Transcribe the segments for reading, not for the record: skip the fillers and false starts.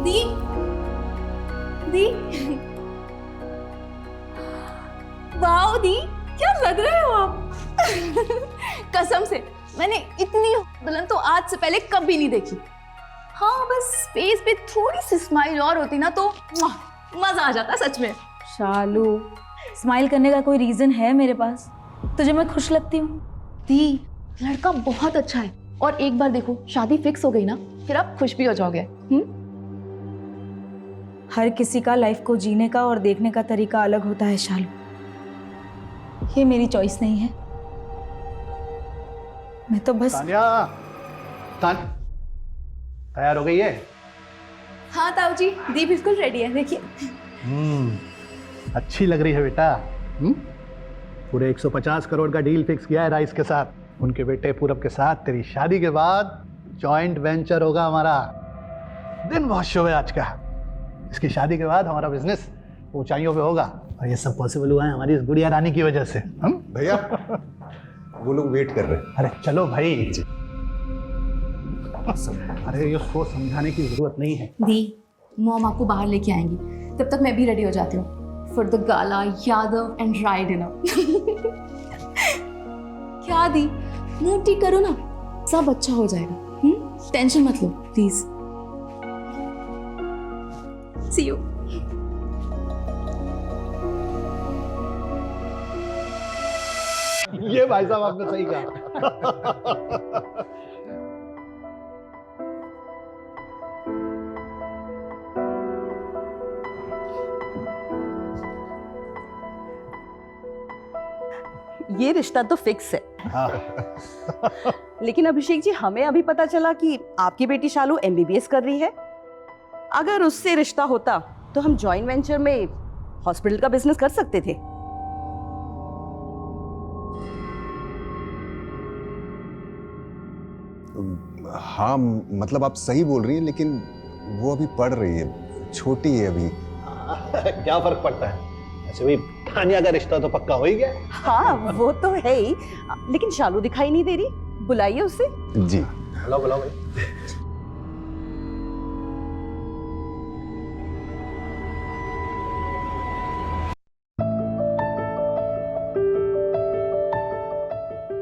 दी दी, wow दी, क्या लग रहे हो आप। कसम से मैंने इतनी दुल्हन तो आज से पहले कभी नहीं देखी। हाँ बस फेस पे थोड़ी सी स्माइल और होती ना तो मजा आ जाता सच में। शालू, स्माइल करने का कोई रीजन है मेरे पास? तुझे मैं खुश लगती हूँ? दी, लड़का बहुत अच्छा है और एक बार देखो शादी फिक्स हो गई ना फिर आप खुश भी हो जाओगे। हर किसी का लाइफ को जीने का और देखने का तरीका अलग होता है शालू, ये मेरी चॉइस नहीं है। मैं तो बस तैयार हो गई है? हाँ ताऊ जी, दी बिल्कुल रेडी है, देखिए। अच्छी लग रही है बेटा। पूरे 150 करोड़ का डील फिक्स किया है राइस के साथ। उनके बेटे पूरब के साथ तेरी शादी के बाद जॉइंट वेंचर होगा हमारा। दिन बहुत शुभ है आज का। इसकी शादी के बाद हमारा बिजनेस ऊंचाइयों पे होगा और ये सब पॉसिबल हुआ है हमारी इस गुड़िया रानी की वजह से। हम भैया वो लोग वेट कर रहे हैं। अरे चलो भाई। अरे उसको समझाने की जरूरत नहीं है। दी, मॉम आपको बाहर लेके आएंगी, तब तक मैं भी रेडी हो जाती हूँ for the gala Yadav and Rai dinner. क्या दी, मूड ठीक करो ना, सब अच्छा हो जाएगा। टेंशन मत लो प्लीज। C you. ये भाई साहब आपने सही कहा। ये रिश्ता तो फिक्स है। हाँ। लेकिन अभिषेक जी, हमें अभी पता चला कि आपकी बेटी शालू एमबीबीएस कर रही है। अगर उससे रिश्ता होता तो हम जॉइंट वेंचर में हॉस्पिटल का बिजनेस कर सकते थे। हाँ मतलब आप सही बोल रही हैं, लेकिन वो अभी पढ़ रही है, छोटी है अभी। क्या फर्क पड़ता है? ऐसे भी तानिया का रिश्ता तो पक्का हो ही गया। हाँ वो तो है ही, लेकिन शालू दिखाई नहीं दे रही, बुलाइए उसे। जी बुलाओ बुलाओ भाई।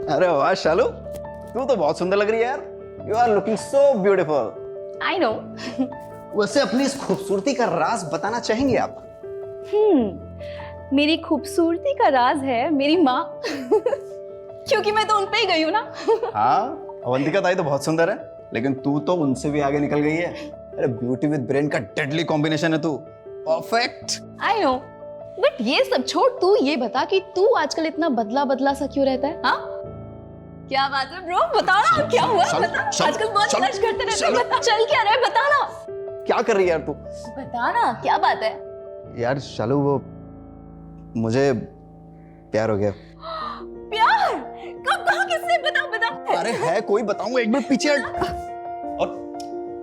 अरे वाह शालू, तू तो बहुत सुंदर लग रही है यार। You are looking so beautiful. I know. वैसे अपनी इस खूबसूरती का राज बताना चाहेंगे आप? मेरी खूबसूरती का राज है मेरी माँ। क्योंकि मैं तो उन पे ही गई हूँ ना। हाँ, अवंतिका ताई तो बहुत सुंदर है, लेकिन तू तो उनसे भी आगे निकल गई है। अरे ब्यूटी विद ब्रेन का डेडली कॉम्बिनेशन है तू। परफेक्ट। आई नो, बट ये सब छोड़, तू ये बता कि तू आजकल इतना बदला बदला सा क्यों रहता है? हाँ क्या बात है ब्रो, बता ना क्या हुआ? बता, आजकल बहुत फ्लर्ट करते रहते हो, बता चल क्या रहा है, बता ना। क्या कर रही है यार तू? बता ना क्या बात है? यार शालू, वो मुझे प्यार हो गया। प्यार? कब कहा, किससे? बता बता। अरे है कोई, बताऊंगा, एक मिनट पीछे हट। और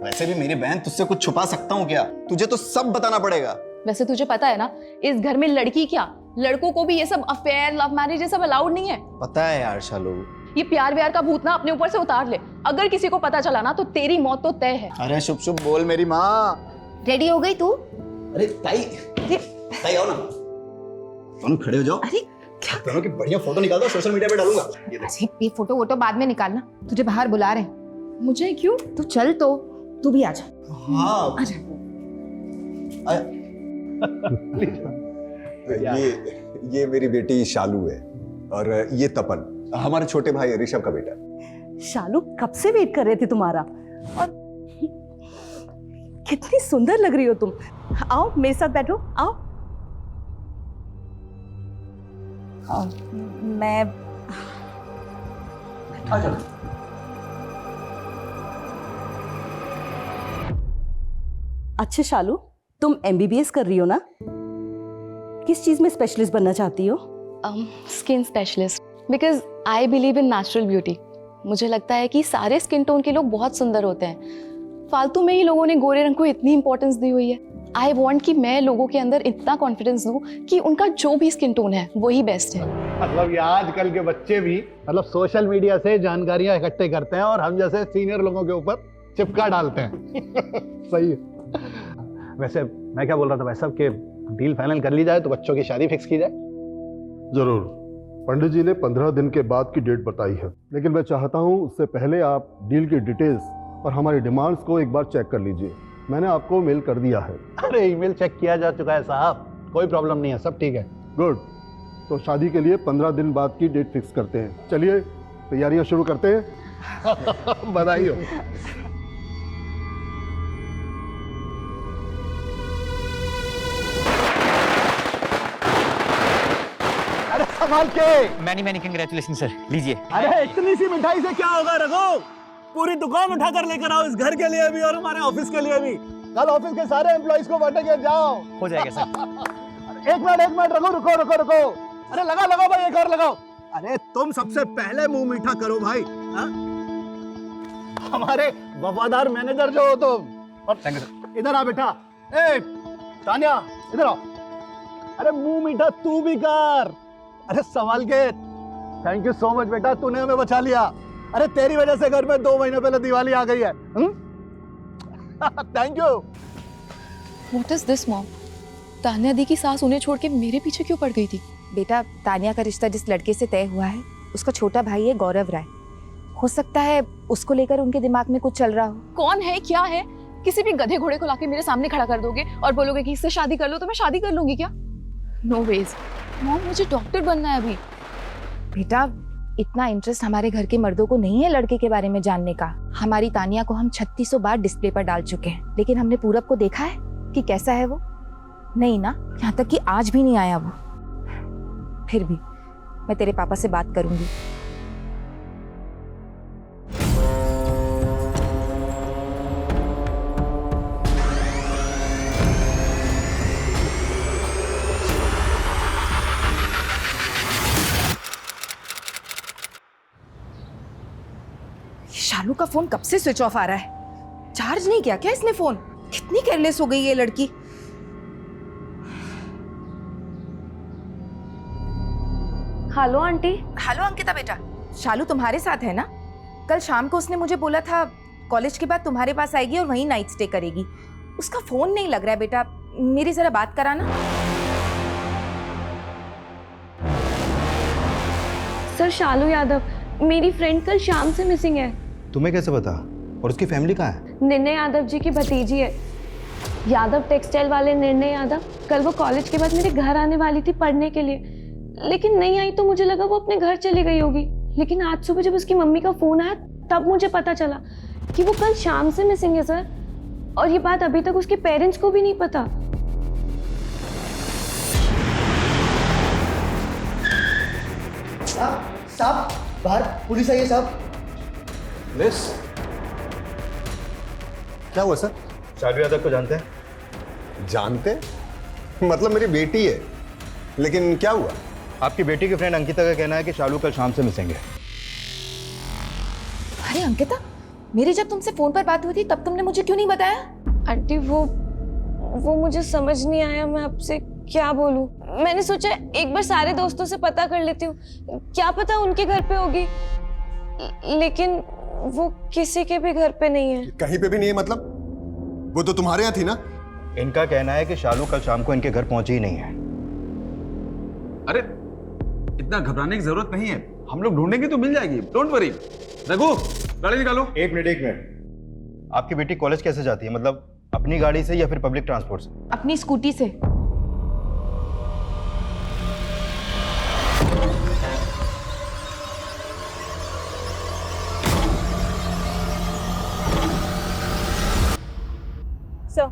वैसे भी मेरी बहन, तुझसे कुछ छुपा सकता हूँ क्या? तुझे तो सब बताना पड़ेगा। वैसे तुझे पता है ना, इस घर में लड़की क्या लड़कों को भी ये सब अफेयर, लव मैरिज ये सब अलाउड नहीं है। पता है यार शालू। ये प्यार व्यार का भूत ना अपने ऊपर से उतार ले। अगर किसी को पता चला ना तो तेरी मौत तो तय है। अरे शुभ शुभ बोल मेरी माँ। रेडी हो गई तू? अरे ताई, ताई आओ ना, दोनों खड़े हो जाओ। अरे क्या दोनों की बढ़िया फोटो निकाल दो, सोशल मीडिया पे डालूंगा। ये देख। अरे ये फोटो वोटो बाद में निकालना, तुझे बाहर बुला रहे हैं। मुझे क्यों? तू चल तो, तू भी आजा। हाँ ये मेरी बेटी शालू है और ये तपन, हमारे छोटे भाई ऋषभ का बेटा। शालू, कब से वेट कर रहे थे तुम्हारा, और कितनी सुंदर लग रही हो तुम। आओ मेरे साथ बैठो, आओ। मैं अच्छा शालू, तुम एमबीबीएस कर रही हो ना? किस चीज में स्पेशलिस्ट बनना चाहती हो? Skin specialist, because I believe in natural beauty. मुझे लगता है कि सारे स्किन टोन के लोग बहुत सुंदर होते हैं। फालतू में ही लोगों ने गोरे रंग को इतनी इंपॉर्टेंस दी हुई है। आई वॉन्ट कि मैं लोगों के अंदर इतना कॉन्फिडेंस दूं कि उनका जो भी स्किन टोन है वही बेस्ट है। मतलब ये आजकल के बच्चे भी मतलब सोशल मीडिया से जानकारियां इकट्ठे करते हैं और हम जैसे सीनियर लोगों के ऊपर चिपका डालते हैं। सही है। वैसे मैं क्या बोल रहा था भाई साहब कि डील फाइनल कर ली जाए तो बच्चों की शादी फिक्स की जाए। जरूर। पंडित जी ने 15 दिन के बाद की डेट बताई है, लेकिन मैं चाहता हूं उससे पहले आप डील की डिटेल्स और हमारी डिमांड्स को एक बार चेक कर लीजिए। मैंने आपको मेल कर दिया है। अरे ईमेल चेक किया जा चुका है साहब, कोई प्रॉब्लम नहीं है, सब ठीक है। गुड। तो शादी के लिए 15 दिन बाद की डेट फिक्स करते हैं। चलिए तैयारियां शुरू करते हैं। बधाई हो। अरे संभाल के। मैनी कंग्रेचुलेशन सर, लीजिए। अरे इतनी सी मिठाई से क्या होगा रघु, पूरी दुकान उठाकर लेकर आओ, इस घर के लिए भी और हमारे ऑफिस के लिए भी। कल ऑफिस के सारे एम्प्लॉइज को बांटेंगे, जाओ। हो जाएगा सर। एक मिनट रुको। अरे लगाओ भाई, एक और लगाओ। अरे तुम सबसे पहले मुंह मीठा करो भाई। हा? हमारे वफादार मैनेजर जो हो तुम। और इधर आ बेटा। ए तानिया इधर आओ। अरे मुंह मीठा तू भी कर। अरे संभाल के। थैंक यू सो मच बेटा, तूने हमें बचा लिया। अरे तेरी वजह से घर में 2 महीने पहले दिवाली आ गई है। Thank you. What is this mom? Tanya दी की सास उन्हें छोड़ के मेरे पीछे क्यों पड़ गई थी? बेटा, तानिया का रिश्ता जिस लड़के से तय हुआ है उसका छोटा भाई है गौरव राय। हो सकता है उसको लेकर उनके दिमाग में कुछ चल रहा हो। कौन है, क्या है? किसी भी गधे घोड़े को लाके मेरे सामने खड़ा कर दोगे और बोलोगे कि इससे शादी कर लो, तो मैं शादी कर लूंगी क्या? नो वेज मॉम, मुझे डॉक्टर बनना है अभी। बेटा, इतना इंटरेस्ट हमारे घर के मर्दों को नहीं है लड़के के बारे में जानने का। हमारी तानिया को हम 3600 बार डिस्प्ले पर डाल चुके हैं, लेकिन हमने पूरब को देखा है कि कैसा है वो? नहीं ना, यहाँ तक कि आज भी नहीं आया वो। फिर भी मैं तेरे पापा से बात करूंगी। शालू का फोन कब से स्विच ऑफ आ रहा है? चार्ज नहीं किया क्या इसने फोन? कितनी केयरलेस हो गई ये लड़की। Hello aunty. हेलो अंकिता बेटा, शालू तुम्हारे साथ है ना? कल शाम को उसने मुझे बोला था कॉलेज के बाद तुम्हारे पास आएगी और वहीं नाइट स्टे करेगी। उसका फोन नहीं लग रहा है बेटा, मेरी जरा बात कराना। सर शालू यादव, मेरी फ्रेंड कल शाम से मिसिंग है। तुम्हें कैसे पता? और उसकी फैमिली कहाँ है? निर्णय यादव जी की भतीजी है, यादव टेक्सटाइल वाले निर्णय यादव। कल वो कॉलेज के बाद मेरे घर आने वाली थी पढ़ने के लिए, लेकिन नहीं आई तो मुझे लगा वो अपने घर चली गई होगी। लेकिन आज सुबह जब उसकी मम्मी का फोन आया तब मुझे पता चला कि वो कल शाम से मिसिंग है सर, और ये बात अभी तक उसके पेरेंट्स को भी नहीं पता। साहब बाहर पुलिस आई है साहब। मिस, क्या हुआ सर? शालू यादव को जानते हैं? जानते? मतलब मेरी बेटी है, लेकिन क्या हुआ? आपकी बेटी की फ्रेंड अंकिता का कहना है कि शालू कल शाम से मिसिंग है। अरे अंकिता, मेरी जब तुमसे फोन पर बात हुई थी तब तुमने मुझे क्यों नहीं बताया? आंटी वो मुझे समझ नहीं आया, मैं आपसे क्या बोलूं। मैंने सोचा एक बार सारे दोस्तों से पता कर लेती हूँ, क्या पता उनके घर पे होगी, लेकिन वो किसी के भी घर पे नहीं है। कहीं पे भी नहीं है मतलब? वो तो तुम्हारे यहाँ थी ना? इनका कहना है कि शालू कल शाम को इनके घर पहुंची ही नहीं है। अरे इतना घबराने की जरूरत नहीं है, हम लोग ढूंढेंगे तो मिल जाएगी, डोंट वरी। रघु, गाड़ी निकालो। एक मिनट। आपकी बेटी कॉलेज कैसे जाती है? मतलब अपनी गाड़ी से या फिर पब्लिक ट्रांसपोर्ट से? अपनी स्कूटी से। सर,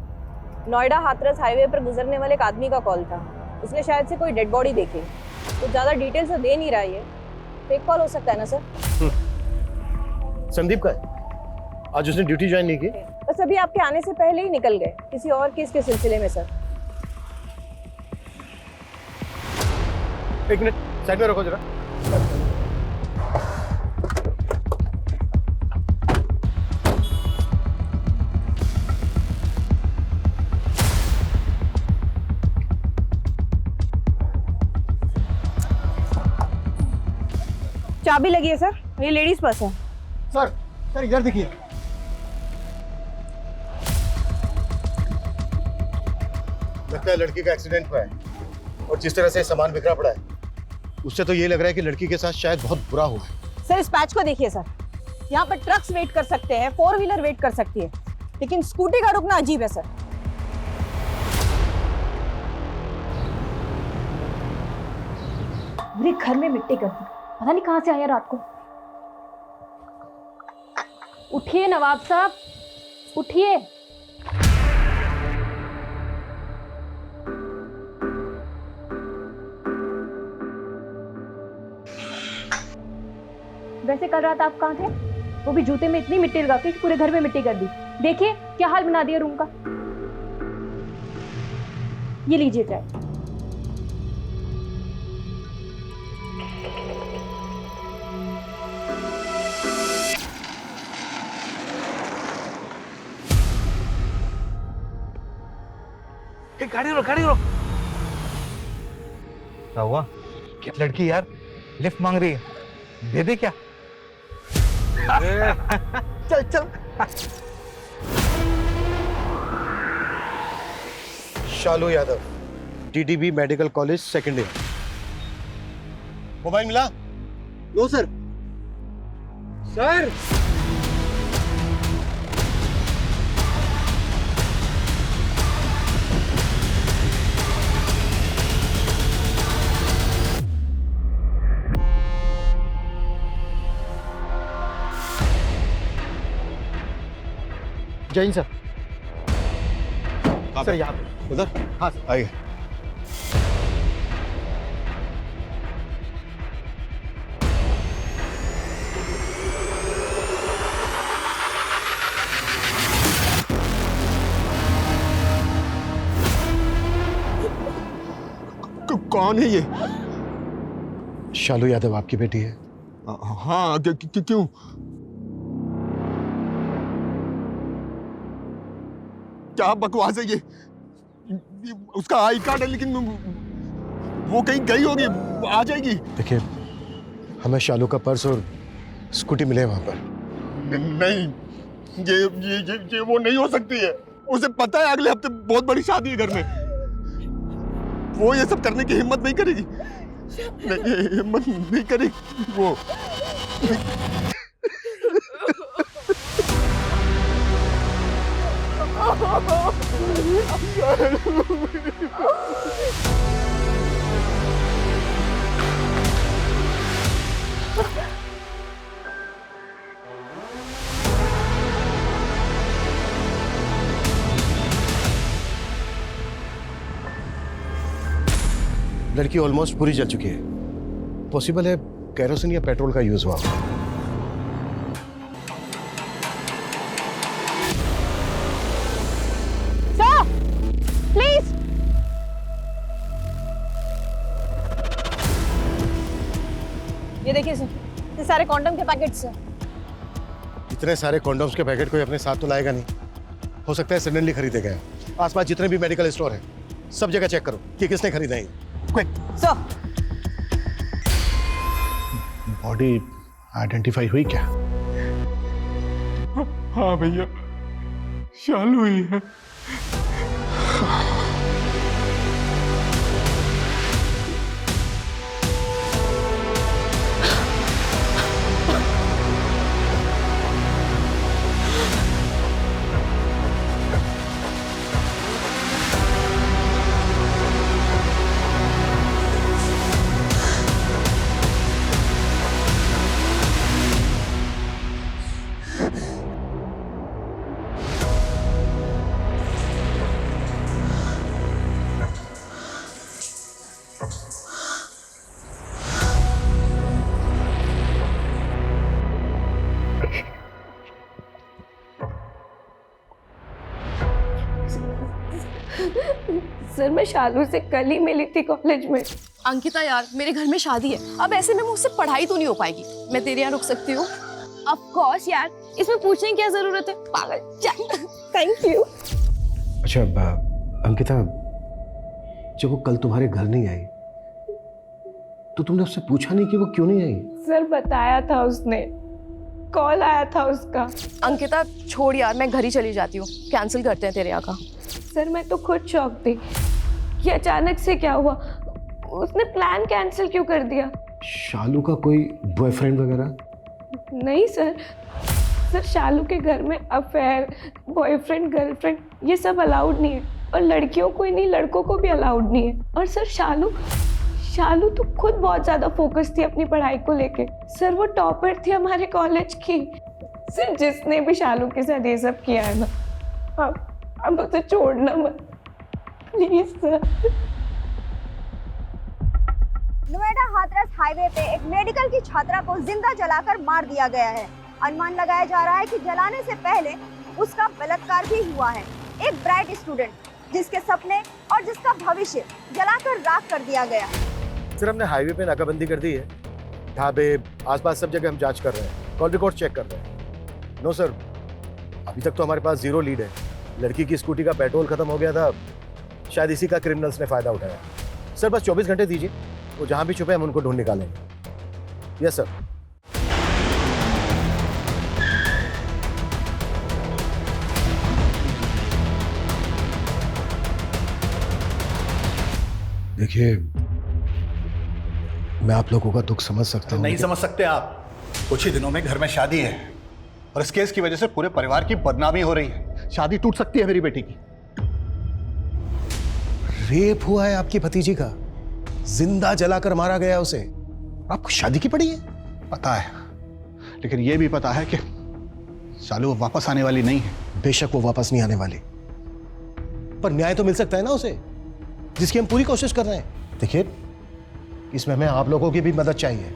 नोएडा हाथरस हाईवे पर गुजरने वाले एक आदमी का कॉल था। उसने शायद से कोई डेड बॉडी देखी। तो ज़्यादा डिटेल्स तो दे नहीं रहा है, फेक कॉल हो सकता है ना सर? संदीप का है? आज उसने ड्यूटी ज्वाइन नहीं की? बस अभी आपके आने से पहले ही निकल गए, किसी और केस के सिलसिले में सर। एक मिनट साइड में रखो जरा। चाबी लगी है सर, ये लेडीज पर्स है। सर इधर देखिए। लगता है लड़की का एक्सीडेंट हुआ है और जिस तरह से सामान बिखरा पड़ा है उससे तो ये लग रहा है कि लड़की के साथ शायद बहुत बुरा हुआ है। सर इस पैच को देखिए सर, यहाँ पर ट्रक्स वेट कर सकते हैं, 4 व्हीलर वेट कर सकती है, लेकिन स्कूटी का रुकना अजीब है सर। मेरे घर में मिट्टी कर दी, पता नहीं कहाँ से आया रात को। उठिए नवाब साहब, उठिए। वैसे कल रात आप कहाँ थे? वो भी जूते में इतनी मिट्टी लगा के पूरे घर में मिट्टी कर दी। देखिए क्या हाल बना दिया रूम का। ये लीजिए चाय। गाड़ी रोक, गाड़ी रोक। क्या हुआ? क्या लड़की यार लिफ्ट मांग रही है, दे दे क्या? चल चल। Shalu Yadav, DDB medical college second year. Mobile मिला? No sir. Sir Jain sir. Sir यहाँ पे उधर? हाँ सर। आइए। कौन है ये? शालू यादव आपकी बेटी है? हाँ, क्यों? क्या बकवास है ये? उसका आई कार्ड है लेकिन वो कहीं गई होगी, आ जाएगी। देखिए, हमें शालू का पर्स और स्कूटी मिले वहां पर। नहीं, ये वो नहीं हो सकती है। उसे पता है अगले हफ्ते बहुत बड़ी शादी है घर में। वो ये सब करने की हिम्मत नहीं करेगी। नहीं, हिम्मत नहीं करेगी वो। लड़की ऑलमोस्ट पूरी जल चुकी है। पॉसिबल है कैरोसिन या पेट्रोल का यूज हुआ। Sir please. ये देखिए सर, ये सारे कॉन्डम के पैकेट्स हैं। इतने सारे कॉन्डोम्स के पैकेट कोई अपने साथ तो लाएगा नहीं। हो सकता है सडनली खरीदे गए। आसपास जितने भी मेडिकल स्टोर हैं, सब जगह चेक करो कि किसने खरीदा है। Quick sir. बॉडी आइडेंटिफाई हुई क्या? हाँ भैया, शालू ही है। सर मैं शालू से कल ही मिली थी कॉलेज में। अंकिता यार, मेरे घर में शादी है, अब ऐसे में मुझसे पढ़ाई तो नहीं हो पाएगी। मैं तेरे यहाँ रुक सकती हूँ? ऑफ कोर्स यार, इसमें पूछने की क्या जरूरत है, पागल। Thank you. अच्छा अंकिता, जब वो कल तुम्हारे घर नहीं आई तो तुमने उससे पूछा नहीं कि वो क्यों नहीं आई? सर बताया था उसने, कॉल आया था उसका। अंकिता छोड़ यार, मैं घर ही चली जाती हूँ, कैंसिल करते हैं तेरे यहाँ का। सर मैं तो खुद शॉक थी। ये अचानक से क्या हुआ? उसने प्लान कैंसिल क्यों कर दिया? शालू का कोई बॉयफ्रेंड वगैरह? नहीं सर, शालू के घर में अफेयर, बॉयफ्रेंड, गर्लफ्रेंड ये सब अलाउड नहीं है, और लड़कियों को ही नहीं लड़कों को भी अलाउड नहीं है। और सर शालू तो खुद बहुत ज्यादा फोकस थी अपनी पढ़ाई को लेके। सर वो टॉपर थी हमारे कॉलेज की। सर जिसने भी शालू के साथ ये सब किया है ना, आप उसे छोड़ना मत please sir. Noida Hathras highway पे एक मेडिकल की छात्रा को जिंदा जलाकर मार दिया गया है। अनुमान लगाया जा रहा है कि जलाने से पहले उसका बलात्कार भी हुआ है। एक ब्राइट स्टूडेंट जिसके सपने और जिसका भविष्य जलाकर राख कर दिया गया। सर हमने हाईवे पे नाकाबंदी कर दी है, ढाबे आसपास सब जगह हम जांच कर रहे हैं, कॉल रिकॉर्ड चेक कर रहे हैं। नो सर, अभी तक तो हमारे पास 0 लीड है। लड़की की स्कूटी का पेट्रोल खत्म हो गया था, शायद इसी का क्रिमिनल्स ने फायदा उठाया। सर बस 24 घंटे दीजिए, वो जहां भी छुपे हम उनको ढूंढ निकालेंगे। Yes sir. देखिए, मैं आप लोगों का दुख समझ सकता हूँ। नहीं समझ सकते आप। कुछ ही दिनों में घर में शादी है और इस केस की वजह से पूरे परिवार की बदनामी हो रही है। शादी टूट सकती है मेरी बेटी की। रेप हुआ है आपकी भतीजी का, जिंदा जलाकर मारा गया उसे। आपको शादी की पड़ी है? पता है, लेकिन यह भी पता है कि शालू वापस आने वाली नहीं है। बेशक वो वापस नहीं आने वाली, पर न्याय तो मिल सकता है ना उसे, जिसकी हम पूरी कोशिश कर रहे हैं। देखिए, इसमें हमें आप लोगों की भी मदद चाहिए।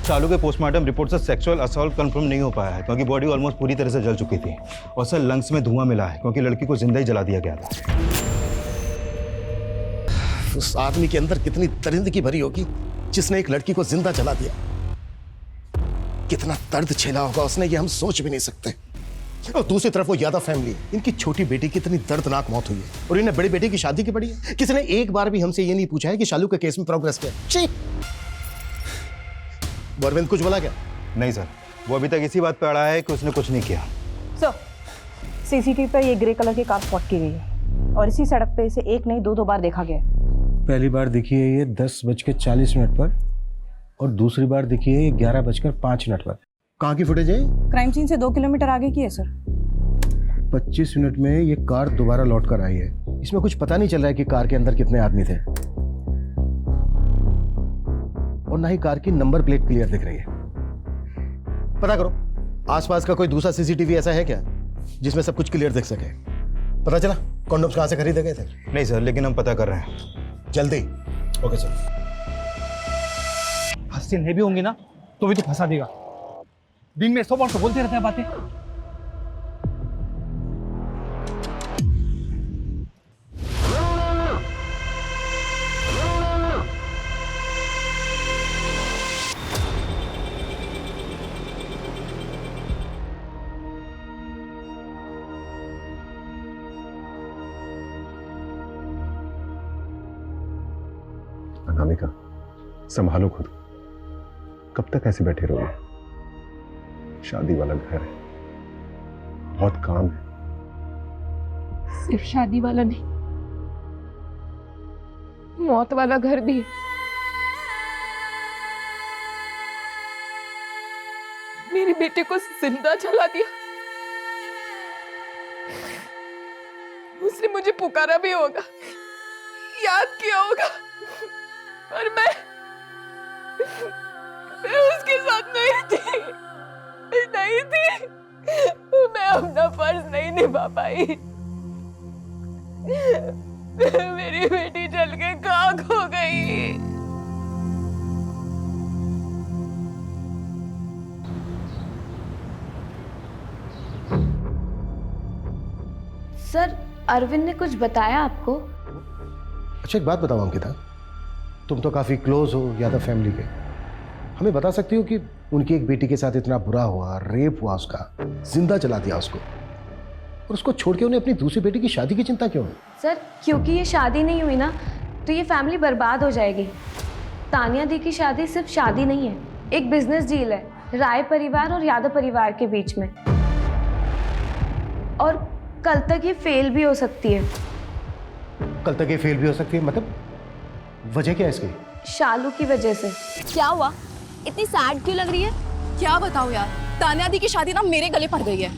शालू के पोस्टमार्टम रिपोर्ट से सेक्सुअल असॉल्ट कंफर्म नहीं हो पाया है, क्योंकि बॉडी ऑलमोस्ट पूरी तरह से जल चुकी थी। और सर लंग्स में धुआं मिला है, क्योंकि लड़की को जिंदा ही जला दिया गया था। उस आदमी के अंदर कितनी दरिंदगी भरी होगी जिसने एक लड़की को जिंदा जला दिया। कितना दर्द झेला होगा उसने, ये हम सोच भी नहीं सकते। और दूसरी तरफ वो यादव फैमिली, इनकी छोटी बेटी की इतनी दर्दनाक मौत हुई है और इन्हें बड़ी बेटी की शादी की पड़ी है। किसी ने एक बार भी हमसे ये नहीं पूछा है कि शालू के केस में प्रोग्रेस क्या है। अरविंद कुछ बोला क्या? नहीं सर, वो अभी तक इसी बात पे अड़ा है कि उसने कुछ नहीं किया। सर, सीसीटीवी पर ये ग्रे कलर की कार स्पॉट की गई है और इसी सड़क पे इसे एक नहीं दो बार देखा गया। पहली बार दिखी है ये 10:40 पर और दूसरी बार दिखी है ये 11:05 पर। कहाँ की फुटेज है? क्राइम सीन से 2 किलोमीटर आगे की है सर। 25 मिनट में ये कार दोबारा लौट कर आई है। इसमें कुछ पता नहीं चल रहा है कि कार के अंदर कितने आदमी थे, और ना ही कार की नंबर प्लेट क्लियर दिख रही है। पता करो आसपास का कोई दूसरा सीसीटीवी ऐसा है क्या जिसमें सब कुछ क्लियर दिख सके। पता चला कॉन्डोम्स कहाँ से खरीदे गए थे? नहीं सर, लेकिन हम पता कर रहे हैं जल्दी। Okay sir. हंसी नहीं भी होंगी ना तो भी तो फंसा देगा। दिन में 100 बार तो बोलते रहते हैं बातें। अनामिका, संभालो खुद। कब तक ऐसे बैठे रहोगे? शादी वाला घर है, बहुत काम है। सिर्फ शादी वाला नहीं, मौत वाला घर भी है। मेरी बेटे को जिंदा जला दिया। उसने मुझे पुकारा भी होगा, याद किया होगा, और मैं उसके साथ नहीं थी। मैं अपना फर्ज नहीं निभा पाई। मेरी बेटी जल के खाक हो गई। सर, अरविंद ने कुछ बताया आपको? अच्छा एक बात बताओ अंकिता, तुम तो काफी क्लोज हो यादव फैमिली के, हमें बता सकती हो कि उनकी एक बेटी के साथ इतना बुरा हुआ, रेप हुआ, उसका जिंदा जला दिया उसको, और उसको छोड़ के उन्हें अपनी दूसरी बेटी की शादी की चिंता क्यों है? सर, क्योंकि ये शादी नहीं हुई ना तो ये फैमिली बर्बाद हो जाएगी। तानिया दी की शादी सिर्फ शादी नहीं है, एक बिजनेस डील है राय परिवार और यादव परिवार के बीच में, और कल तक ये फेल भी हो सकती है। कल तक ये फेल भी हो सकती है, मतलब वजह क्या है इसकी? शालू की वजह से। क्या हुआ? इतनी सैड क्यों लग रही है? क्या बताओ यार, तान्या दी की शादी ना मेरे गले पड़ गई है।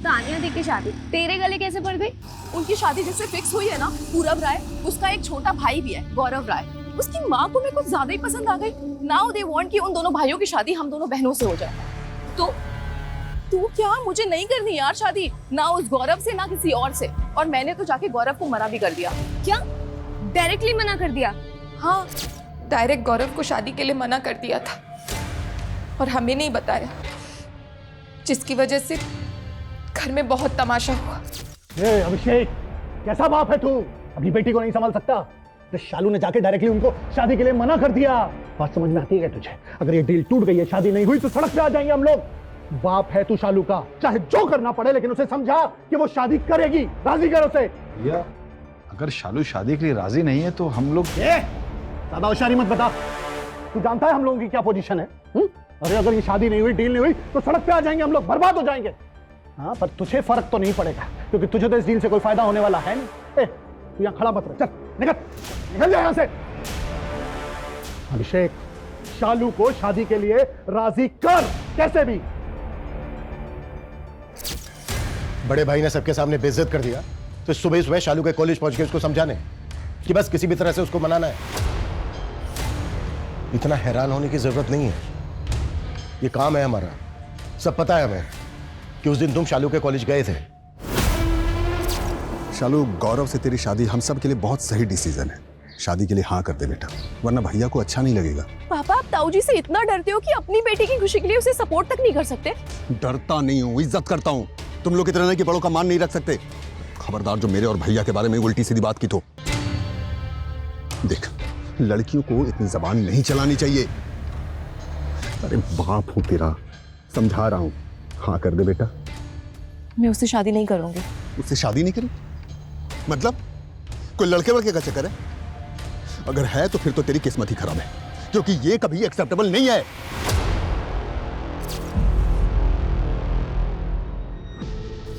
तानिया दी की शादी तेरे गले कैसे पड़ गई? उनकी शादी जिससे फिक्स हुई है ना, पूरब राय, उसका एक छोटा भाई भी है, गौरव राय। उसकी माँ को मेरे को ज्यादा ही पसंद आ गई। नाउ दे वांट कि उन दोनों भाइयों की शादी हम दोनों बहनों से हो जाए। तो क्या मुझे नहीं करनी यार शादी, ना उस गौरव से ना किसी और से। और मैंने तो जाके गौरव को मना भी कर दिया। क्या डायरेक्टली मना कर दिया? हाँ, डायरेक्ट गौरव को शादी के लिए मना कर दिया था और हमें नहीं बताया, जिसकी वजह से घर में बहुत तमाशा हुआ। अभिषेक, कैसा बाप है तू? अपनी बेटी को नहीं संभाल सकता? तो शालू ने जाके डायरेक्टली उनको शादी के लिए मना कर दिया। बात समझ में आती है तुझे? अगर ये डील टूट गई है, शादी नहीं हुई, तो सड़क पे आ जाएंगे हम लोग। बाप है तू शालू का, चाहे जो करना पड़े, लेकिन उसे समझा कि वो शादी करेगी। राजी कर उसे। भैया, अगर शालू शादी के लिए राजी नहीं है तो हम लोग ज्यादा होशियारी मत बता। तू जानता है हम लोगों की क्या पोजीशन है? अरे अगर ये शादी नहीं हुई, डील नहीं हुई, तो सड़क पे आ जाएंगे हम लोग, बर्बाद हो जाएंगे। हाँ, पर तुझे फर्क तो नहीं पड़ेगा, क्योंकि तुझे तो इस डील से कोई फायदा होने वाला है नहीं। तू यहाँ खड़ा मत रह, चल निकल जा यहाँ से। अभिषेक, शालू को शादी के लिए राजी कर, कैसे भी। बड़े भाई ने सबके सामने बेइज्जत कर दिया, तो सुबह सुबह शालू के कॉलेज पहुंच के उसको समझाने कि बस किसी भी तरह से उसको मनाना है। इतना हैरान होने की जरूरत नहीं है, ये काम है हमारा। सब पता है हमें कि उस दिन तुम शालू के कॉलेज गए थे। शालू, गौरव से तेरी शादी हम सब के लिए बहुत सही डिसीजन है। शादी के लिए हाँ कर दे बेटा, वरना भैया को अच्छा नहीं लगेगा। पापा, आप ताऊ जी से इतना डरते हो कि अपनी बेटी की खुशी के लिए उसे सपोर्ट तक नहीं कर सकते? डरता नहीं हूँ, इज्जत करता हूँ। तुम लोग इतना नहीं कि बड़ों का मान नहीं रख सकते। खबरदार जो मेरे और भैया के बारे में उल्टी सीधी बात की तो। देख, लड़कियों को इतनी जबान नहीं चलानी चाहिए। अरे बाप हूं तेरा, समझा रहा हूं। हाँ कर दे बेटा। मैं उससे शादी नहीं करूंगी। उससे शादी नहीं करी? मतलब कोई लड़के वड़के का चक्कर है? अगर है तो फिर तो तेरी किस्मत ही खराब है, क्योंकि ये कभी एक्सेप्टेबल नहीं है।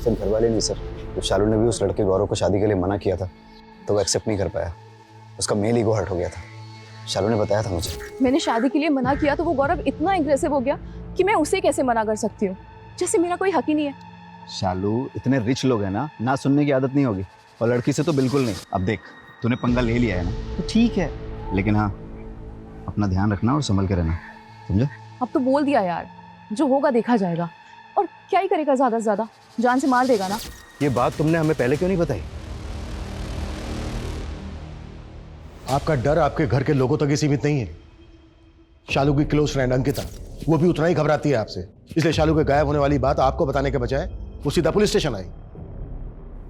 सर घर वाले नहीं सर, जब शालू ने भी उस लड़के गौरव को शादी के लिए मना किया था तो वो एक्सेप्ट नहीं कर पाया। उसका मेल ईगो हर्ट हो गया था। शालू ने बताया था मुझे। मैंने शादी के लिए मना किया तो वो गौरव इतना एग्रेसिव हो गया कि मैं उसे कैसे मना कर सकती हूँ, जैसे मेरा कोई हक ही नहीं है। शालू, इतने रिच लोग हैं ना, ना सुनने की आदत नहीं होगी, और लड़की से तो बिल्कुल नहीं। अब देख, तूने पंगा ले लिया है ना, तो ठीक है, लेकिन हाँ, अपना ध्यान रखना और संभल के रहना, समझा? अब तो बोल दिया यार, जो होगा देखा जाएगा। और क्या ही करेगा, ज्यादा से ज्यादा जान से मार देगा ना। ये बात तुमने हमें पहले क्यों नहीं बताई? आपका डर आपके घर के लोगों तक ही सीमित नहीं है। शालू की क्लोज फ्रेंड अंकिता, वो भी उतना ही घबराती है आपसे, इसलिए शालू के गायब होने वाली बात आपको बताने के बजाय वो सीधा पुलिस स्टेशन आई।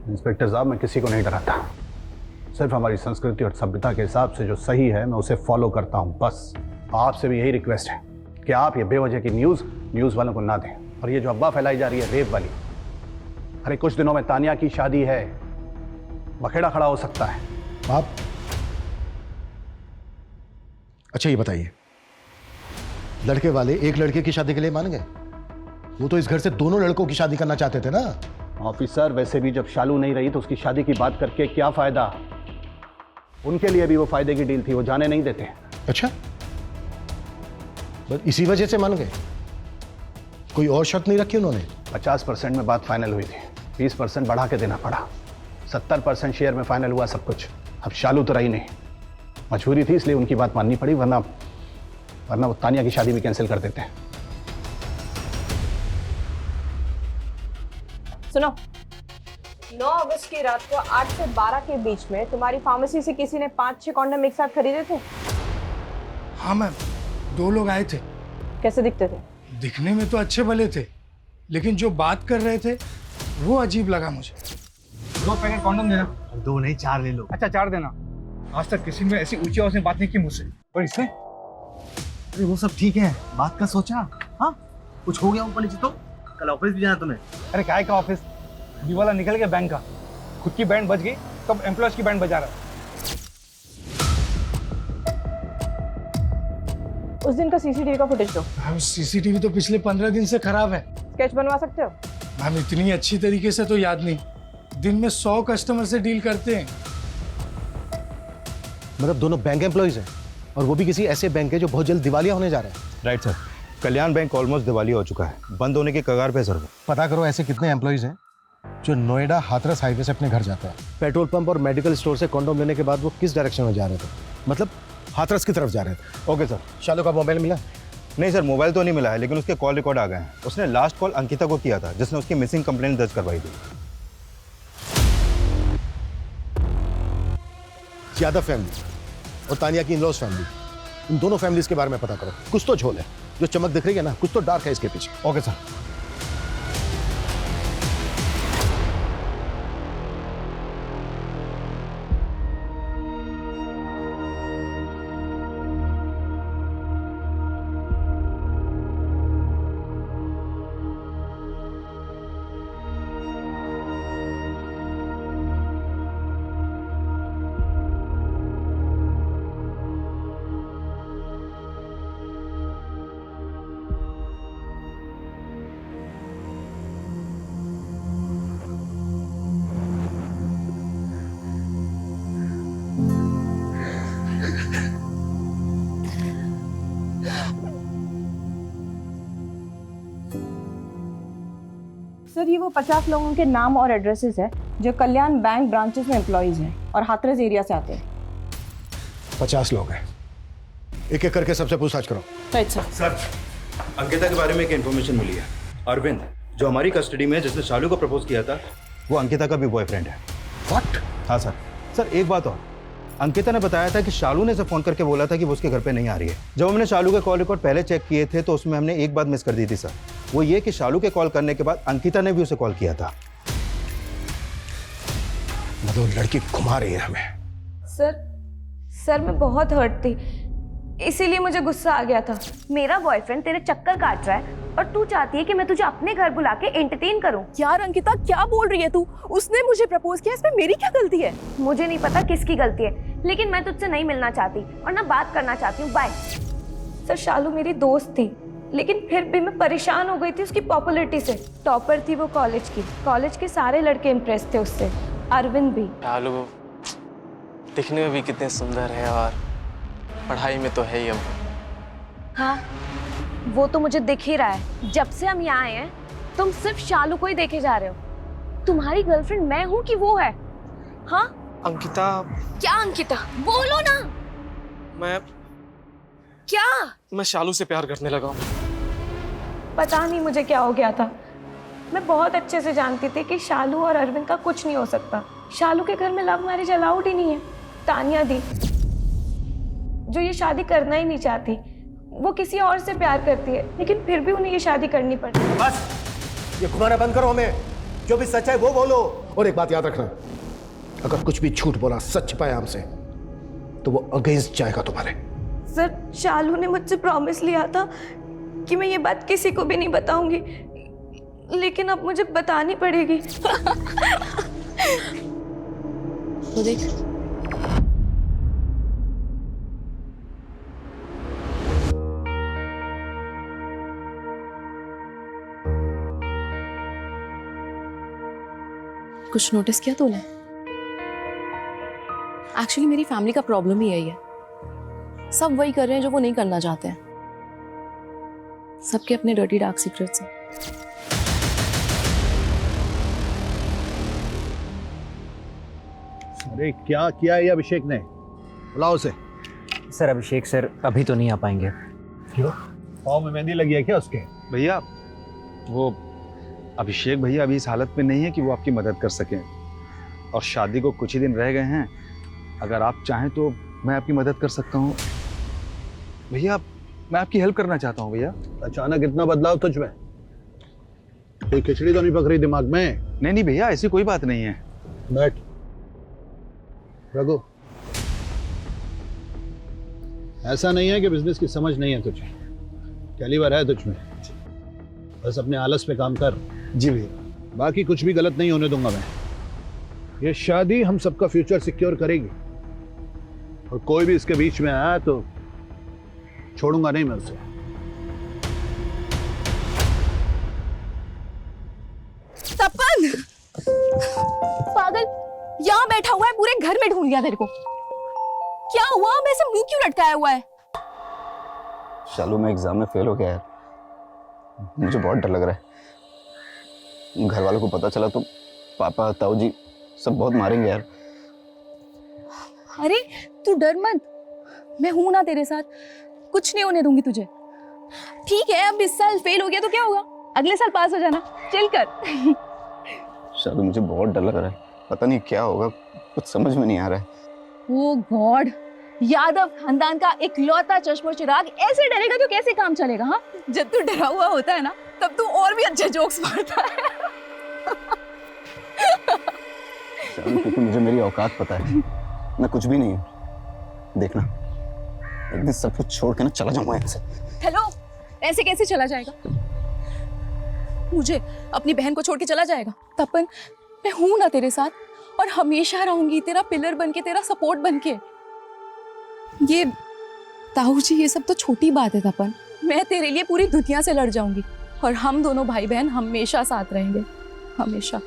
इंस्पेक्टर साहब, मैं किसी को नहीं डराता, सिर्फ हमारी संस्कृति और सभ्यता के हिसाब से जो सही है मैं उसे फॉलो करता हूँ, बस। आपसे भी यही रिक्वेस्ट है कि आप ये बेवजह की न्यूज़ वालों को ना दें। और ये जो अफवाह फैलाई जा रही है रेप वाली, अरे कुछ दिनों में तानिया की शादी है, बखेड़ा खड़ा हो सकता है। आप अच्छा ये बताइए, लड़के वाले एक लड़के की शादी के लिए मान गए? वो तो इस घर से दोनों लड़कों की शादी करना चाहते थे ना। ऑफिसर, वैसे भी जब शालू नहीं रही तो उसकी शादी की बात करके क्या फायदा? उनके लिए भी वो फायदे की डील थी, वो जाने नहीं देते। अच्छा, बस इसी वजह से मान गए? कोई और शर्त नहीं रखी उन्होंने? 50% में बात फाइनल हुई थी, 20% बढ़ा के देना पड़ा, 70% शेयर में फाइनल हुआ सब कुछ। अब शालू तो रही नहीं, मजबूरी थी, इसलिए उनकी बात माननी पड़ी, वरना वो तानिया की शादी भी कैंसिल कर देते हैं। सुनो, 9 अगस्त की रात को 8 से 12 के बीच में तुम्हारी फार्मेसी से किसी ने 5-6 कॉन्डम एक साथ खरीदे थे? हाँ मैम, 2 लोग आए थे। कैसे दिखते थे? दिखने में तो अच्छे भले थे, लेकिन जो बात कर रहे थे वो अजीब लगा मुझे। 2 पैकेट कॉन्डम देना। 2 नहीं 4 ले लो। अच्छा 4 देना। आज तक किसी ने ऐसी ऊंची आवाज में बात नहीं की मुझसे, और इसने? अरे वो सब ठीक है, बात का सोचा। हाँ, कुछ हो गया ऊपर नीचे तो? कल ऑफिस भी जाना तुम्हें? अरे काय का ऑफिस, डी वाला निकल गया बैंक का, खुद की बैंड बज गई तो अब एम्प्लॉयज की बैंड बजा रहा है। उस दिन का सीसीटीवी का फुटेज दो। मैम सीसीटीवी तो पिछले 15 दिन से खराब है। स्केच बनवा सकते हो? मैम इतनी अच्छी तरीके से तो याद नहीं, दिन में 100 कस्टमर से डील करते हैं। मतलब दोनों बैंक एम्प्लॉइज हैं और वो भी किसी ऐसे बैंक है जो बहुत जल्द दिवालिया होने जा रहे हैं। राइट सर, कल्याण बैंक ऑलमोस्ट दिवालिया हो चुका है, बंद होने के कगार पे सर वो। पता करो ऐसे कितने एम्प्लॉइज हैं जो नोएडा हाथरस हाईवे से अपने घर जाते हैं। पेट्रोल पंप और मेडिकल स्टोर से कॉन्डोम लेने के बाद वो किस डायरेक्शन में जा रहे थे, मतलब हाथरस की तरफ जा रहे थे। Okay sir. शालू का मोबाइल मिला? नहीं सर, मोबाइल तो नहीं मिला है, लेकिन उसके कॉल रिकॉर्ड आ गए हैं। उसने लास्ट कॉल अंकिता को किया था, जिसने उसकी मिसिंग कंप्लेंट दर्ज करवाई थी। यादव फैमिली और तानिया की इन-लॉज फैमिली, इन दोनों फैमिलीज के बारे में पता करो। कुछ तो झोल है, जो चमक दिख रही है ना, कुछ तो डार्क है इसके पीछे। Okay sir. सर ये वो 50 लोगों के नाम और एड्रेसेस है जो कल्याण बैंक ब्रांचेस में एम्प्लॉइज हैं और हाथरस एरिया से आते हैं। 50 लोग हैं, एक एक करके सबसे पूछताछ करो। Right sir. सर, अंकिता के बारे में एक इन्फॉर्मेशन मिली है। अरविंद जो हमारी कस्टडी में है, जिसने शालू को प्रपोज किया था, वो अंकिता का भी बॉयफ्रेंड है। व्हाट? हाँ सर। सर एक बात और, अंकिता ने बताया था कि शालू ने उसे फोन करके बोला था कि वो उसके घर पे नहीं आ रही है। जब हमने शालू के कॉल रिकॉर्ड पहले चेक किए थे तो उसमें हमने एक बात मिस कर दी थी सर, वो ये कि शालू के कॉल करने के बाद अंकिता ने भी उसे कॉल किया था। मतलब लड़की घुमा रही है हमें। सर मैं बहुत हर्ट थी, इसीलिए मुझे गुस्सा आ गया था। मेरा बॉयफ्रेंड तेरे चक्कर काट रहा है और तू चाहती है कि मैं तुझे अपने घर बुला के एंटरटेन करूं। यार अंकिता क्या बोल रही है तू? उसने मुझे प्रपोज किया, इसमें मेरी क्या गलती है? मुझे नहीं पता किसकी गलती है, लेकिन मैं तुझसे नहीं मिलना चाहती और ना बात करना चाहती हूँ। बाय। सर शालू मेरी दोस्त थी, लेकिन फिर भी मैं परेशान हो गई थी उसकी पॉपुलैरिटी से। टॉपर थी वो कॉलेज की, कॉलेज के सारे लड़के इम्प्रेस थे उससे, अरविंद भी। शालू दिखने में भी कितने सुंदर है और पढ़ाई में तो है ही। अब हाँ वो तो मुझे दिख ही रहा है। जब से हम यहाँ आए हैं तुम सिर्फ शालू को ही देखे जा रहे हो। तुम्हारी गर्लफ्रेंड मैं हूँ कि वो है? हाँ अंकिता। क्या अंकिता? बोलो ना। मैं शालू से प्यार करने लगा हूँ। पता नहीं मुझे क्या हो गया था। मैं बहुत अच्छे से जानती थी कि शालू और अरविंद का कुछ नहीं हो सकता। शालू के घर में लव मैरिज अलाउड ही नहीं है। तानिया दी जो ये शादी करना ही नहीं चाहती, वो किसी और से प्यार करती है, लेकिन फिर भी उन्हें ये शादी करनी पड़ती है। बस ये घुमाना बंद करो, हमें जो भी सच है वो बोलो। और एक बात याद रखना, अगर कुछ भी झूठ बोला सच पाया हमसे तो वो अगेंस्ट जाएगा तुम्हारे। सर शालू ने मुझसे प्रॉमिस लिया था कि मैं ये बात किसी को भी नहीं बताऊंगी, लेकिन अब मुझे बतानी पड़ेगी। तो देख, कुछ नोटिस किया तूने? एक्चुअली मेरी फैमिली का प्रॉब्लम ही यही है, सब वही कर रहे हैं जो वो नहीं करना चाहते हैं। सबके अपने डर्टी डार्क सीक्रेट्स हैं। अरे क्या किया ये अभिषेक ने? बुलाओ उसे। सर अभिषेक सर अभी तो नहीं आ पाएंगे। क्यों? पाँव में मेहंदी लगी है क्या उसके? भैया वो अभिषेक भैया अभी इस हालत में नहीं है कि वो आपकी मदद कर सकें, और शादी को कुछ ही दिन रह गए हैं। अगर आप चाहें तो मैं आपकी मदद कर सकता हूँ भैया। मैं आपकी हेल्प करना चाहता हूँ भैया। अचानक इतना बदलाव तुझ में? कोई खिचड़ी तो नहीं पक रही दिमाग में? नहीं भैया, ऐसी कोई बात नहीं है। बैठ रघु, ऐसा नहीं है कि बिजनेस की समझ नहीं है तुझे, कैलिबर है तुझ में। बस अपने आलस पे काम कर। जी भैया। बाकी कुछ भी गलत नहीं होने दूंगा मैं। ये शादी हम सबका फ्यूचर सिक्योर करेगी, और कोई भी इसके बीच में आया तो छोड़ूंगा नहीं मैं उसे। तपन पागल, यहाँ बैठा हुआ है, पूरे घर में ढूंढ लिया तेरे को। क्या हुआ? अब ऐसे मुंह क्यों लटकाया हुआ है? शालू मैं एग्जाम में फेल हो गया यार, मुझे बहुत डर लग रहा है। घर वालों को पता चला तो पापा ताऊ जी सब बहुत मारेंगे यार। अरे तू डर मत, मैं हूं ना तेरे साथ, कुछ नहीं होने दूंगी तुझे। ठीक है, अब इस साल फेल हो गया तो क्या होगा, अगले साल पास हो जाना। चिल कर। शालू मुझे बहुत डर लग रहा है, पता नहीं क्या होगा, कुछ समझ में नहीं आ रहा है। ओ गॉड, यादव खानदान का इकलौता चश्मो चिराग ऐसे डरेगा तो कैसे काम चलेगा? हाँ, जब तू डरा हुआ होता है ना तब तू और भी अच्छे जोक्स मारता है। शालू क्योंकि मुझे मेरी औकात पता है, मैं कुछ भी नहीं हूँ। देखना एक दिन सब कुछ छोड़ के ना चला जाऊंगा यहाँ से। हेलो, ऐसे कैसे चला जाएगा? मुझे अपनी बहन को छोड़ के चला जाएगा? तपन, मैं हूं ना तेरे साथ और हमेशा रहूंगी, तेरा पिलर बनके, तेरा सपोर्ट बनके। ये ताऊ जी ये सब तो छोटी बात है तपन, मैं तेरे लिए पूरी दुनिया से लड़ जाऊंगी और हम दोनों भाई बहन हमेशा साथ रहेंगे, हमेशा।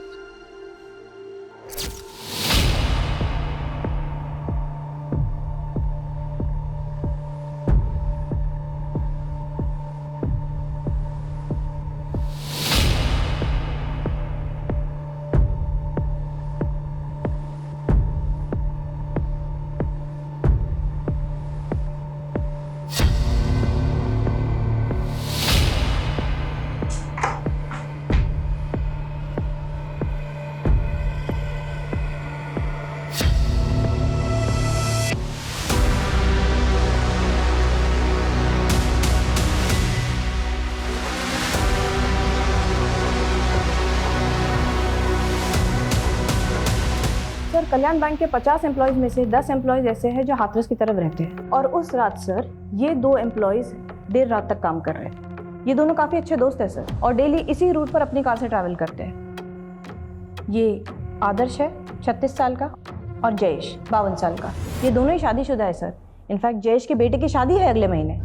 सर, कल्याण बैंक के 50 एम्प्लॉयज में से 10 एम्प्लॉयज ऐसे हैं जो हाथरस की तरफ रहते हैं, और उस रात सर ये 2 एम्प्लॉयज देर रात तक काम कर रहे हैं। ये दोनों काफी अच्छे दोस्त हैं सर, और डेली इसी रूट पर अपनी कार से ट्रैवल करते हैं। ये आदर्श है 36 साल का और जयेश 52 साल का। ये दोनों ही शादीशुदा है सर। इनफैक्ट जयेश के बेटे की शादी है अगले महीने।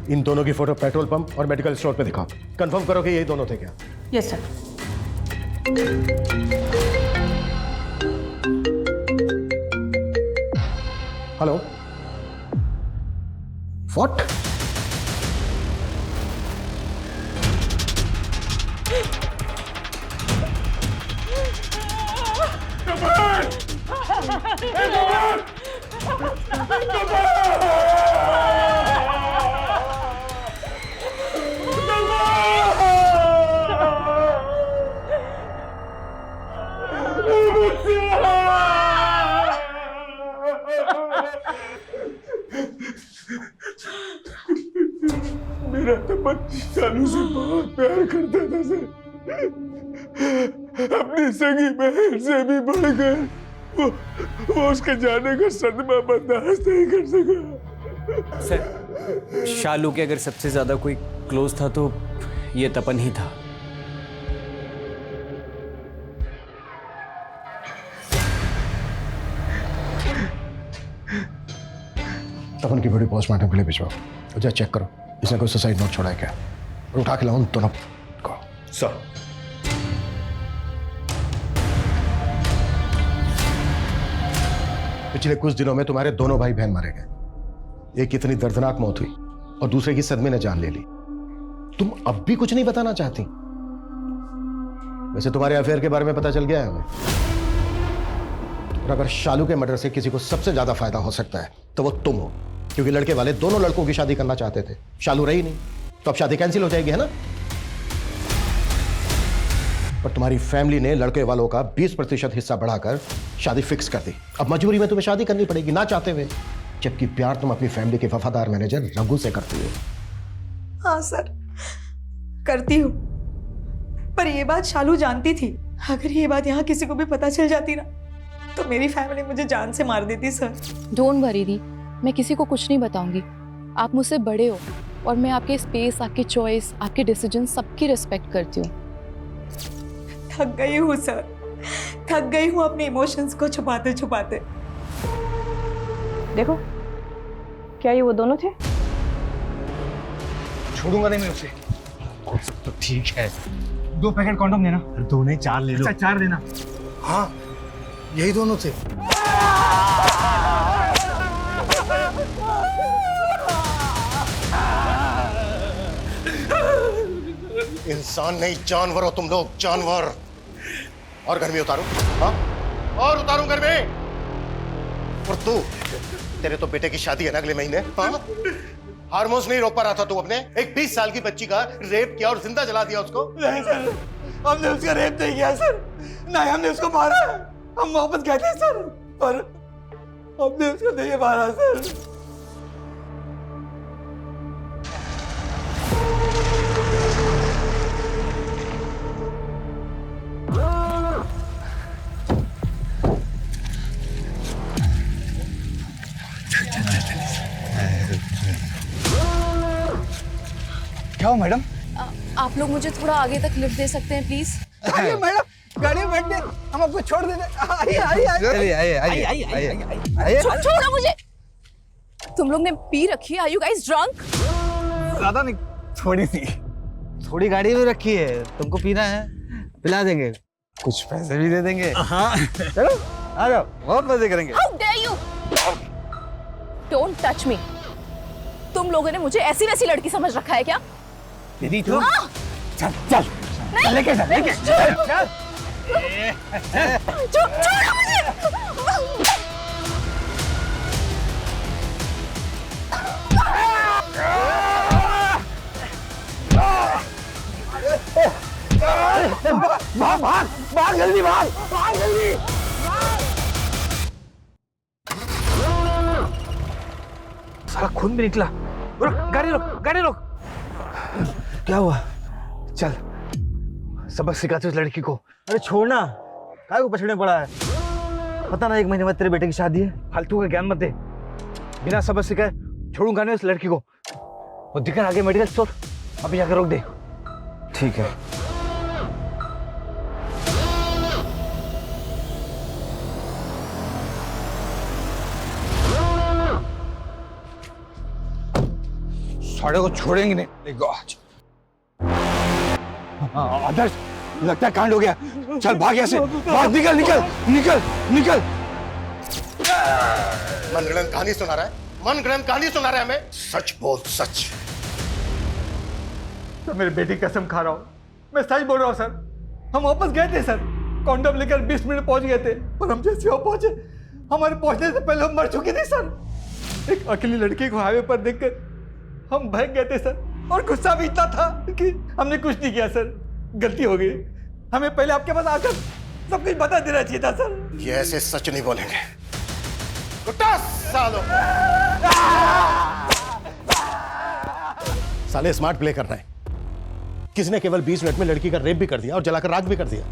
इन दोनों की फोटो पेट्रोल पंप और मेडिकल स्टोर पे दिखाओ, कंफर्म करो कि यही दोनों थे क्या? Yes sir. Hello, what? मेरा तपन शालू से बहुत प्यार करता था सर, अपनी सगी बहन से भी बढ़कर वो उसके जाने का सदमा बर्दाश्त नहीं कर सका। सर, शालू के अगर सबसे ज्यादा कोई क्लोज था तो ये तपन ही था। तपन की बॉडी पोस्टमार्टम के लिए भिजवाओ, जा चेक करो इसने कोई सुसाइड नोट छोड़ा है क्या, और उठा के लाओ उन दोनों को। सर, पिछले कुछ दिनों में तुम्हारे दोनों भाई बहन मारे गए। एक इतनी दर्दनाक मौत हुई और दूसरे की सदमे ने जान ले ली। तुम अब भी कुछ नहीं बताना चाहती? वैसे तुम्हारे अफेयर के बारे में पता चल गया है हमें, और अगर शालू के मर्डर से किसी को सबसे ज्यादा फायदा हो सकता है तो वो तुम हो, क्योंकि लड़के वाले दोनों लड़कों की शादी करना चाहते थे। शालू रही नहीं तो अब शादी कैंसिल हो जाएगी, है ना? पर तुम्हारी फैमिली ने लड़के वालों का 20% हिस्सा बढ़ाकर शादी फिक्स कर दी। अब मजबूरी में तुम्हें शादी करनी पड़ेगी, ना चाहते हुए, जबकि प्यार तुम अपनी फैमिली के वफादार मैनेजर रघु से करती हो। हाँ सर, करती हूँ, पर ये बात शालू जानती थी। अगर ये बात यहाँ किसी को भी पता चल जाती ना तो मेरी फैमिली मुझे जान से मार देती सर। डोंट वरी दी, मैं किसी को कुछ नहीं बताऊंगी। आप मुझसे बड़े हो और मैं आपके स्पेस, आपकी चॉइस, आपके डिसीजन सबकी रिस्पेक्ट करती हूँ। थक गई हूँ सर, थक गई हूँ अपने इमोशंस को छुपाते छुपाते। देखो, क्या ये वो दोनों थे? छोड़ूंगा नहीं मैं उसे। तो ठीक है, 2 पैकेट कॉन्डोम देना। 2 नहीं 4 ले लो। अच्छा 4 देना। हाँ, यही दोनों थे। इंसान नहीं जानवर हो तुम लोग, जानवर। और घर में उतारूं? हाँ, और उतारूं घर में? और तू, तेरे तो बेटे की शादी है ना अगले महीने। हाँ, हार्मोन्स नहीं रोक पा रहा था तू अपने? एक 20 साल की बच्ची का रेप किया और जिंदा जला दिया उसको। नहीं सर, हमने उसका रेप नहीं किया सर, नहीं हमने उसको मारा है। हम मोहब्बत कहते हैं सर, पर हमने उसको नहीं मारा सर। क्या हो मैडम? आप लोग मुझे थोड़ा आगे तक लिफ्ट दे सकते हैं प्लीज? आइए मैडम, गाड़ी में बैठिए, हम आपको छोड़ देते। आइए आइए आइए। छोड़ो मुझे। तुम लोग ने पी रखी है? Are you guys drunk? ज्यादा नहीं, थोड़ी सी। थोड़ी गाड़ी में रखी है, तुमको पीना है पिला देंगे, कुछ पैसे भी दे देंगे। हाँ चलो आ जाओ, बहुत मजे करेंगे। How dare you! Don't touch me. तुम लोगों ने मुझे ऐसी वैसी लड़की समझ रखा है क्या? दीदी तू चल चल लेके चल, लेके चल चल। छोड़ो मुझे। भाग भाग भाग जल्दी, भाग भाग जल्दी। साला खून भी निकला। रुक, गाड़ी रोक, गाड़ी रोक। क्या हुआ? चल सबक सिखाते उस लड़की को। अरे छोड़ना, काय को पछड़ने पड़ा है? पता ना 1 महीने बाद तेरे बेटे की शादी है। फालतू का ज्ञान मत दे, बिना सबक सिखाए छोड़ूंगा नहीं उस लड़की को। वो दिखा आगे मेडिकल स्टोर, अभी जाकर रोक दे। ठीक है। साड़े को छोड़ेंगे नहीं। आदर्श, लगता है कांड हो गया। चल भाग यहाँ से, भाग, निकल निकल निकल निकल। मनगढ़ंत कहानी सुना रहा है, मनगढ़ंत कहानी सुना रहा है हमें। सच बोल, सच। तो मेरे बेटी कसम खा रहा हूँ, मैं सच बोल रहा हूँ सर। हम वापस गए थे सर, कॉन्डम लेकर 20 मिनट पहुंच गए थे, पर हम जैसे वहां पहुंचे, हमारे पहुंचने से पहले हम मर चुके थे सर। एक अकेली लड़की को हाईवे पर देखकर हम भाग गए थे सर, और गुस्सा भी इतना था कि हमने कुछ नहीं किया सर। गलती हो गई, हमें पहले आपके पास आकर सब कुछ बता देना चाहिए था सर। ये ऐसे सच नहीं बोलेंगे। कुत्ता सालों। साले स्मार्ट प्ले कर रहे हैं। किसने केवल 20 मिनट में लड़की का रेप भी कर दिया और जलाकर राख भी कर दिया।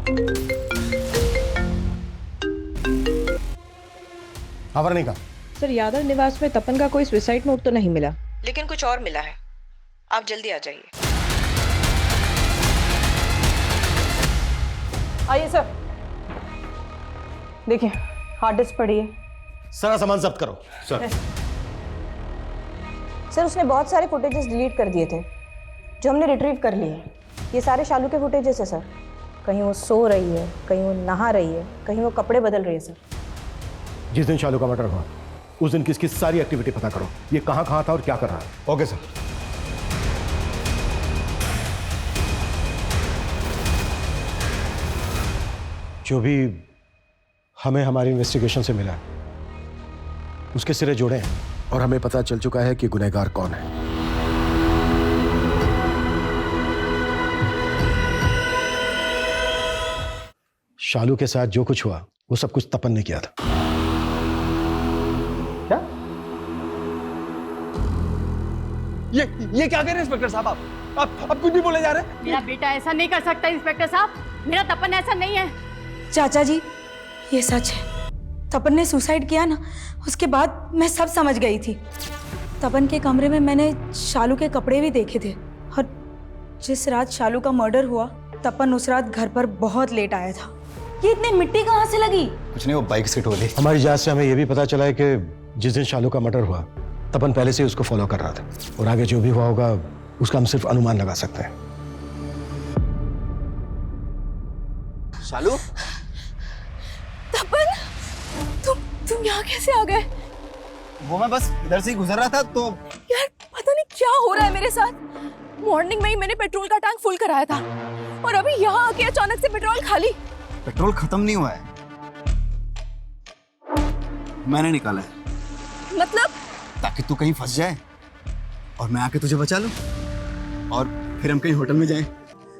खबर नहीं कहा सर, यादव निवास में तपन का कोई सुसाइड नोट तो नहीं मिला, लेकिन कुछ और मिला है। आप जल्दी आ जाइए। आइए सर, देखिए हार्ड डिस्क पड़ी है। सारा सामान जब्त करो। सर सर, उसने बहुत सारे फुटेजेस डिलीट कर दिए थे जो हमने रिट्रीव कर लिए। ये सारे शालू के फुटेजेस है सर। कहीं वो सो रही है, कहीं वो नहा रही है, कहीं वो कपड़े बदल रही है सर। जिस दिन शालू का मर्डर हुआ उस दिन किसकी सारी एक्टिविटी पता करो, ये कहां कहां था और क्या कर रहा है। Okay sir. जो भी हमें हमारी इन्वेस्टिगेशन से मिला उसके सिरे जोड़े हैं और हमें पता चल चुका है कि गुनहगार कौन है। शालू के साथ जो कुछ हुआ वो सब कुछ तपन ने किया था। क्या? ये क्या कर रहे हैं इंस्पेक्टर साहब? आप कुछ भी बोले जा रहे हैं। मेरा बेटा ऐसा नहीं कर सकता इंस्पेक्टर साहब, मेरा तपन ऐसा नहीं है। चाचा जी, ये सच है। तपन ने सुसाइड किया ना, उसके बाद मैं सब समझ गई थी। तपन के कमरे में मैंने शालू के कपड़े भी देखे थे, और जिस रात शालू का मर्डर हुआ तपन उस रात घर पर बहुत लेट आया था। ये इतनी मिट्टी कहाँ से लगी? कुछ नहीं, वो बाइक से टोली। हमारी जांच से हमें यह भी पता चला है कि जिस दिन शालू का मर्डर हुआ तपन पहले से ही उसको फॉलो कर रहा था, और आगे जो भी हुआ होगा उसका हम सिर्फ अनुमान लगा सकते हैं। शालू, तपन, तुम यहाँ कैसे आ गए? वो मैं बस इधर से ही गुजर रहा था तो यार पता नहीं क्या हो रहा है मेरे साथ। मॉर्निंग में ही मैंने पेट्रोल का टैंक फुल कराया था और अभी यहाँ आके अचानक से पेट्रोल खाली। पेट्रोल खत्म नहीं हुआ है, मैंने निकाला है। मतलब? ताकि तू कहीं फंस जाए और मैं आके तुझे बचा लूं और फिर हम कहीं होटल में जाएं।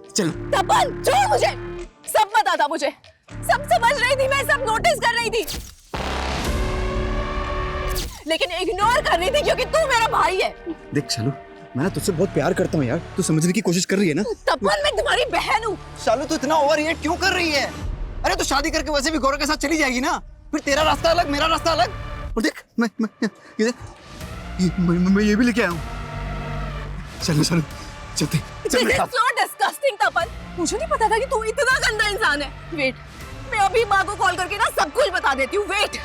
चल। तपन छोड़ मुझे, सब पता था मुझे, सब समझ रही थी मैं, सब नोटिस कर रही थी, लेकिन इग्नोर कर रही थी क्योंकि तू मेरा भाई है। देख शालू, मैं ना तुझसे बहुत प्यार करता हूँ यार, तू समझने की कोशिश कर रही है ना। तपन मैं तुम्हारी बहन हूँ। शालू तू इतना ओवर रिएक्ट क्यों कर रही है? अरे तू शादी करके वैसे भी गौरव के साथ चली जाएगी ना, फिर तेरा रास्ता अलग मेरा रास्ता अलग। और देख मैं ये भी लेके आया हूँ। चलो चलो चलते। This is so disgusting तपन, मुझे नहीं पता था कि तू इतना गंदा इंसान है। वेट, मैं अभी माँ को कॉल करके ना सब कुछ बता देती हूँ। वेट।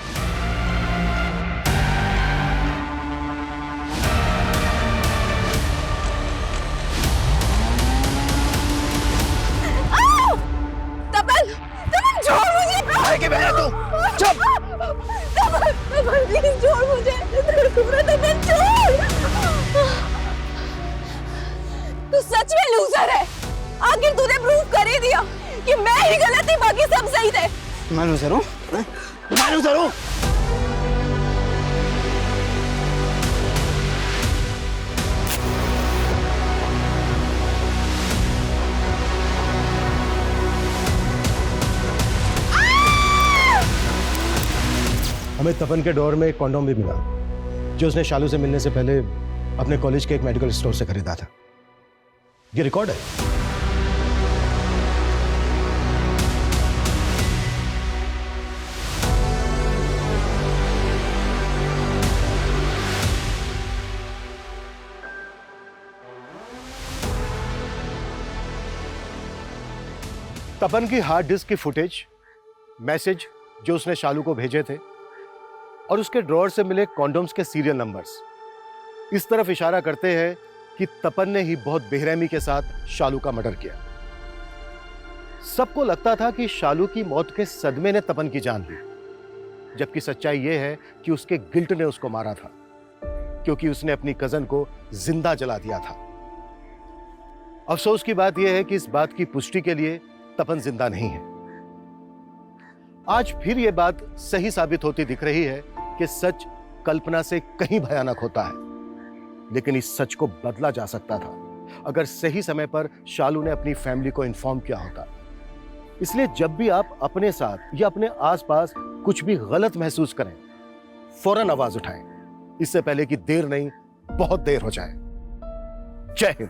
तपन, तपन छोड़ मुझे। भाई के बहन तू, चुप। तपन, तपन प्लीज छोड़ मुझे। तपन छोड़। तू सच में लूजर है। आखिर तूने प्रूव कर ही दिया कि मैं ही गलत थी, बाकी सब सही थे। मैं लूजर हूँ? मैं लूजर हूँ? हमें तपन के ड्रॉअर में एक कॉन्डोम भी मिला जो उसने शालू से मिलने से पहले अपने कॉलेज के एक मेडिकल स्टोर से खरीदा था। ये रिकॉर्ड है। तपन की हार्ड डिस्क की फुटेज, मैसेज जो उसने शालू को भेजे थे और उसके ड्रॉअर से मिले कॉन्डोम्स के सीरियल नंबर्स इस तरफ इशारा करते हैं कि तपन ने ही बहुत बेरहमी के साथ शालू का मर्डर किया। सबको लगता था कि शालू की मौत के सदमे ने तपन की जान ली, जबकि सच्चाई यह है कि उसके गिल्ट ने उसको मारा था, क्योंकि उसने अपनी कजन को जिंदा जला दिया था। अफसोस की बात यह है कि इस बात की पुष्टि के लिए तपन जिंदा नहीं है। आज फिर यह बात सही साबित होती दिख रही है कि सच कल्पना से कहीं भयानक होता है, लेकिन इस सच को बदला जा सकता था अगर सही समय पर शालू ने अपनी फैमिली को इन्फॉर्म किया होता। इसलिए जब भी आप अपने साथ या अपने आसपास कुछ भी गलत महसूस करें, फौरन आवाज उठाएं, इससे पहले कि देर नहीं बहुत देर हो जाए। जय हिंद।